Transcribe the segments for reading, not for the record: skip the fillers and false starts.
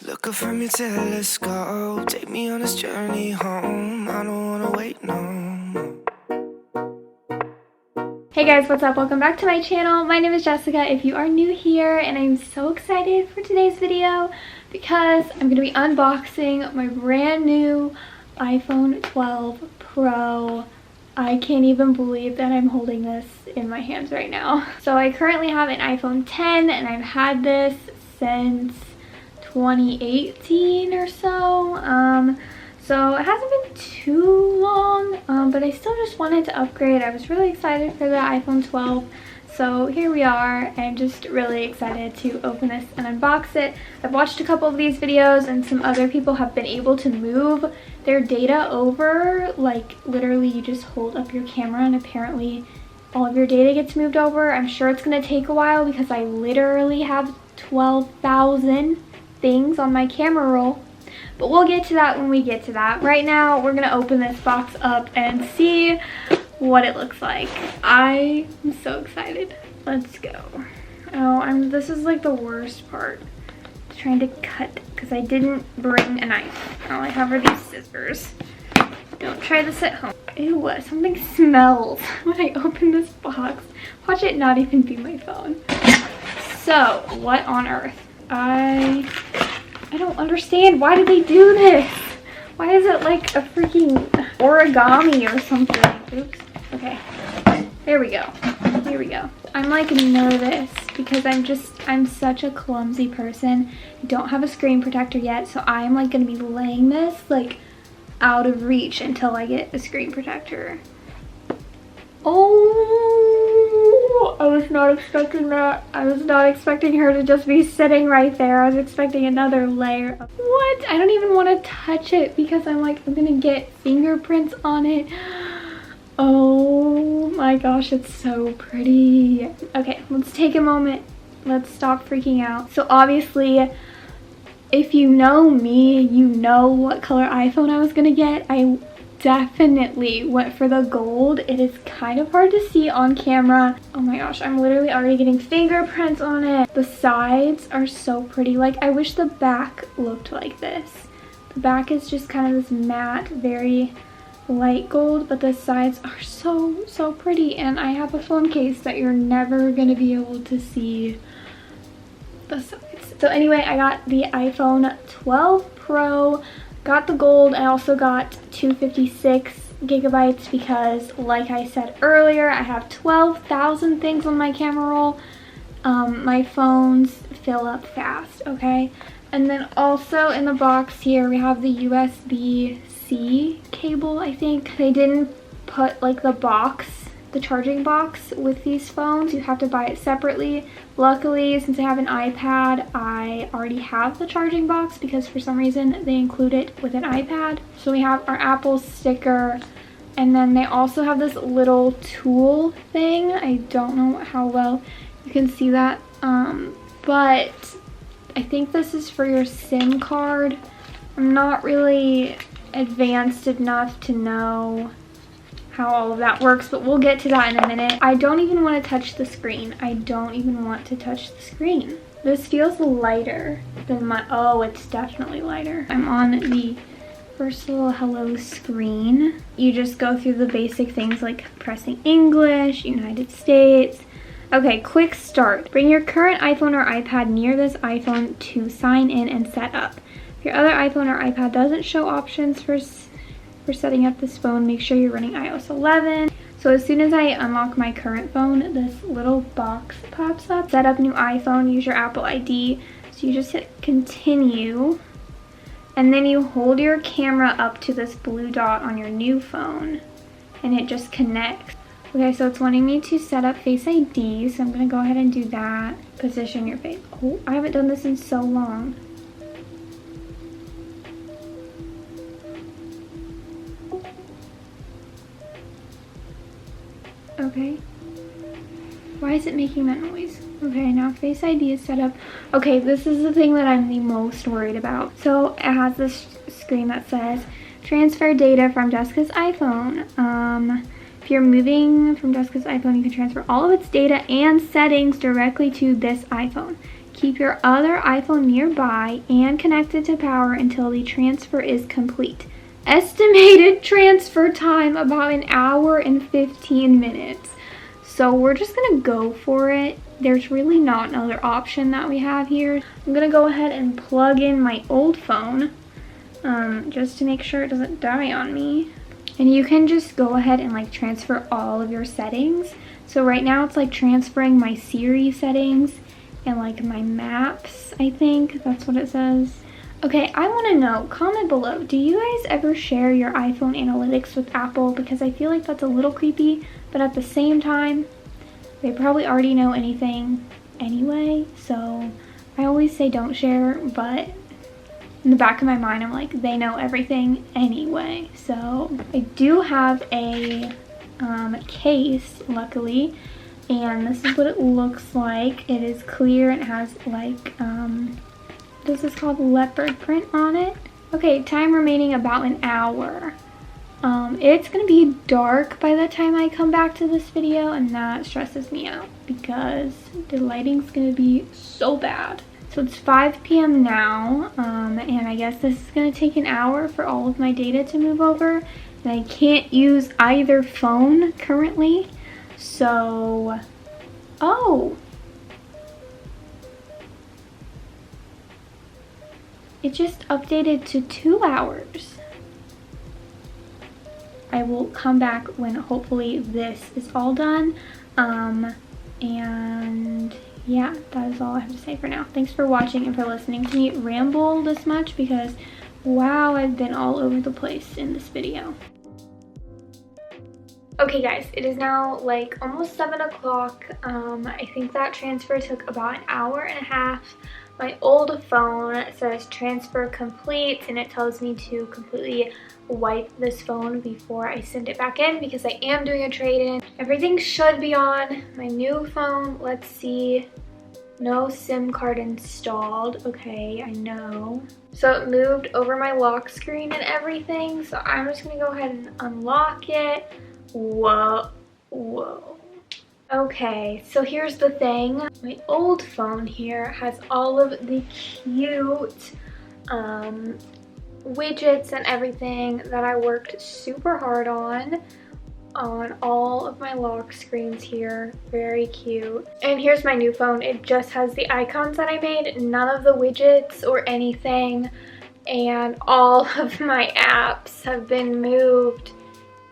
Looking from your telescope, take me on this journey home. I don't wanna wait no more. Hey guys, what's up? Welcome back to my channel. My name is Jessica if you are new here, and I'm so excited for today's video because I'm going to be unboxing my brand new iPhone 12 Pro. I can't even believe that I'm holding this in my hands right now. So I currently have an iPhone 10 and I've had this since 2018 or so. So it hasn't been too long, but I still just wanted to upgrade. I was really excited for the iPhone 12. So here we are. I'm just really excited to open this and unbox it. I've watched a couple of these videos and some other people have been able to move their data over. Like literally you just hold up your camera and apparently all of your data gets moved over. I'm sure it's going to take a while because I literally have 12,000 things on my camera roll. But we'll get to that when we get to that. Right now, we're gonna open this box up and see what it looks like. I am so excited. Let's go. Oh, this is like the worst part. Trying to cut, because I didn't bring a knife. All I have are these scissors. Don't try this at home. Ew, something smells when I open this box. Watch it not even be my phone. So, what on earth? I don't understand. Why did they do this? Why is it like a freaking origami or something? Oops. Okay. There we go. Here we go. I'm like nervous because I'm such a clumsy person. I don't have a screen protector yet, so I'm like gonna be laying this like out of reach until I get a screen protector. Oh, I was not expecting that. I was not expecting her to just be sitting right there. I was expecting another layer. What? I don't even want to touch it because I'm gonna get fingerprints on it. Oh my gosh, it's so pretty. Okay, let's take a moment. Let's stop freaking out. So obviously, if you know me, you know what color iPhone I was gonna get. I definitely went for the gold. It is kind of hard to see on camera. Oh my gosh, I'm literally already getting fingerprints on it. The sides are so pretty. Like, I wish the back looked like this. The back is just kind of this matte, very light gold, but the sides are so pretty. And I have a phone case that you're never gonna be able to see the sides. So anyway, I got the iPhone 12 Pro. Got the gold. I also got 256 gigabytes because, like I said earlier, I have 12,000 things on my camera roll. My phones fill up fast, okay? And then also in the box here, we have the USB-C cable, I think. They didn't put like the charging box with these phones. You have to buy it separately. Luckily, since I have an iPad, I already have the charging box because for some reason they include it with an iPad. So we have our Apple sticker, and then they also have this little tool thing. I don't know how well you can see that, but I think this is for your SIM card. I'm not really advanced enough to know how all of that works, but we'll get to that in a minute. I don't even want to touch the screen. I don't even want to touch the screen. This feels lighter than oh, it's definitely lighter. I'm on the first little hello screen. You just go through the basic things like pressing English, United States. Okay, quick start. Bring your current iPhone or iPad near this iPhone to sign in and set up. If your other iPhone or iPad doesn't show options for setting up this phone, make sure you're running iOS 11. So as soon as I unlock my current phone, this little box pops up. Set up new iPhone, use your Apple ID. So you just hit continue, and then you hold your camera up to this blue dot on your new phone, and it just connects. Okay, so it's wanting me to set up Face ID, so I'm gonna go ahead and do that. Position your face. Oh, I haven't done this in so long. Okay. Why is it making that noise? Okay, now Face ID is set up. Okay, this is the thing that I'm the most worried about. So it has this screen that says, transfer data from Jessica's iPhone. If you're moving from Jessica's iPhone, you can transfer all of its data and settings directly to this iPhone. Keep your other iPhone nearby and connected to power until the transfer is complete. Estimated transfer time about an hour and 15 minutes. So we're just gonna go for it. There's really not another option that we have here. I'm gonna go ahead and plug in my old phone just to make sure it doesn't die on me. And you can just go ahead and like transfer all of your settings. So right now it's like transferring my Siri settings and like my maps, I think that's what it says. Okay, I want to know, comment below, do you guys ever share your iPhone analytics with Apple? Because I feel like that's a little creepy, but at the same time, they probably already know anything anyway, so I always say don't share, but in the back of my mind, I'm like, they know everything anyway. So I do have a case, luckily, and this is what it looks like. It is clear and has like, this is called leopard print on it. Okay, time remaining about an hour. It's gonna be dark by the time I come back to this video, and that stresses me out because the lighting's gonna be so bad. So it's 5 p.m. now, and I guess this is gonna take an hour for all of my data to move over, and I can't use either phone currently, so, oh! It just updated to 2 hours. I will come back when hopefully this is all done, and yeah, that is all I have to say for now. Thanks for watching and for listening to me ramble this much because, wow, I've been all over the place in this video. Okay guys, it is now like almost 7 o'clock. I think that transfer took about an hour and a half. My old phone says transfer complete, and it tells me to completely wipe this phone before I send it back in because I am doing a trade-in. Everything should be on my new phone. Let's see. No SIM card installed. Okay, I know. So it moved over my lock screen and everything, so I'm just gonna go ahead and unlock it. Whoa. Okay, so here's the thing. My old phone here has all of the cute widgets and everything that I worked super hard on all of my lock screens here. Very cute. And here's my new phone. It just has the icons that I made, none of the widgets or anything, and all of my apps have been moved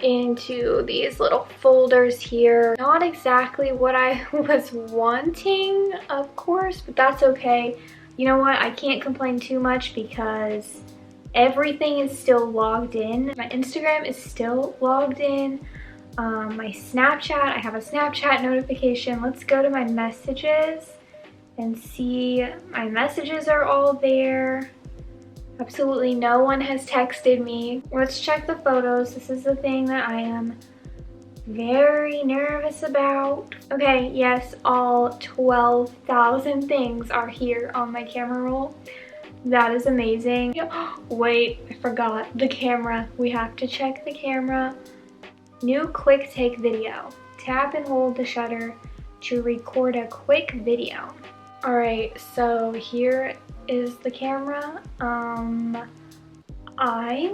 into these little folders here. Not exactly what I was wanting, of course, but that's okay. You know what? I can't complain too much because everything is still logged in. My Instagram is still logged in. My Snapchat, I have a Snapchat notification. Let's go to my messages and see my messages are all there. Absolutely no one has texted me. Let's check the photos. This is the thing that I am very nervous about. Okay, yes, all 12,000 things are here on my camera roll. That is amazing. Wait, I forgot the camera. We have to check the camera. New quick take video. Tap and hold the shutter to record a quick video. All right, so here is the camera. I'm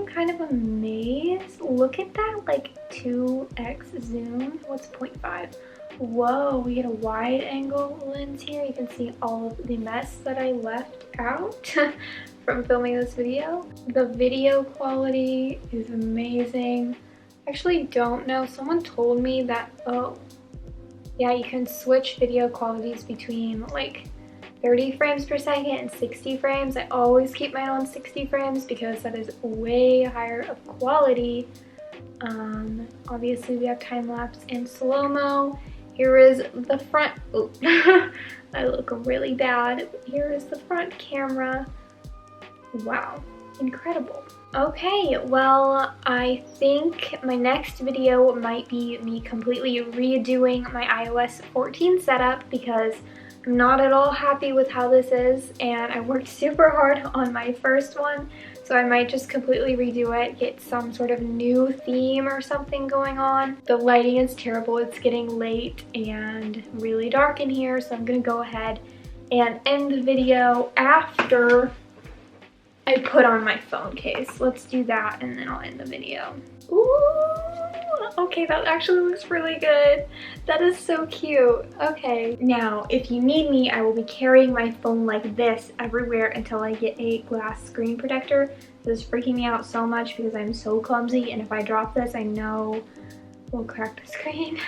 kind of amazed. Look at that, like 2x zoom. What's 0.5? Whoa, we get a wide angle lens here. You can see all of the mess that I left out from filming this video. The video quality is amazing. I actually don't know. Someone told me that, oh, yeah, you can switch video qualities between like 30 frames per second and 60 frames. I always keep mine on 60 frames because that is way higher of quality. Obviously we have time lapse and slow-mo. Here is the front, oh, I look really bad. Here is the front camera. Wow, incredible. Okay, well, I think my next video might be me completely redoing my iOS 14 setup because I'm not at all happy with how this is, and I worked super hard on my first one, so I might just completely redo it, get some sort of new theme or something going on. The lighting is terrible. It's getting late and really dark in here, so I'm gonna go ahead and end the video after I put on my phone case. Let's do that and then I'll end the video. Ooh, okay, that actually looks really good. That is so cute. Okay, now if you need me, I will be carrying my phone like this everywhere until I get a glass screen protector. This is freaking me out so much because I'm so clumsy, and if I drop this, I know we'll crack the screen.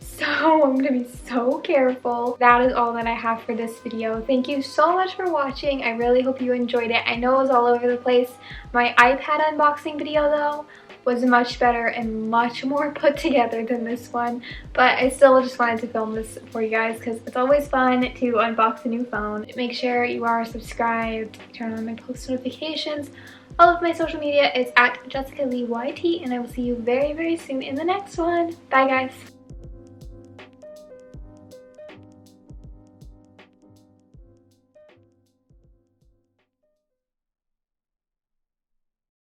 So I'm gonna be so careful. That is all that I have for this video. Thank you so much for watching. I really hope you enjoyed it. I know it was all over the place. My iPad unboxing video though was much better and much more put together than this one, but I still just wanted to film this for you guys because it's always fun to unbox a new phone. Make sure you are subscribed, turn on my post notifications. All of my social media is at Jessica Leigh YT, and I will see you very, very soon in the next one. Bye guys.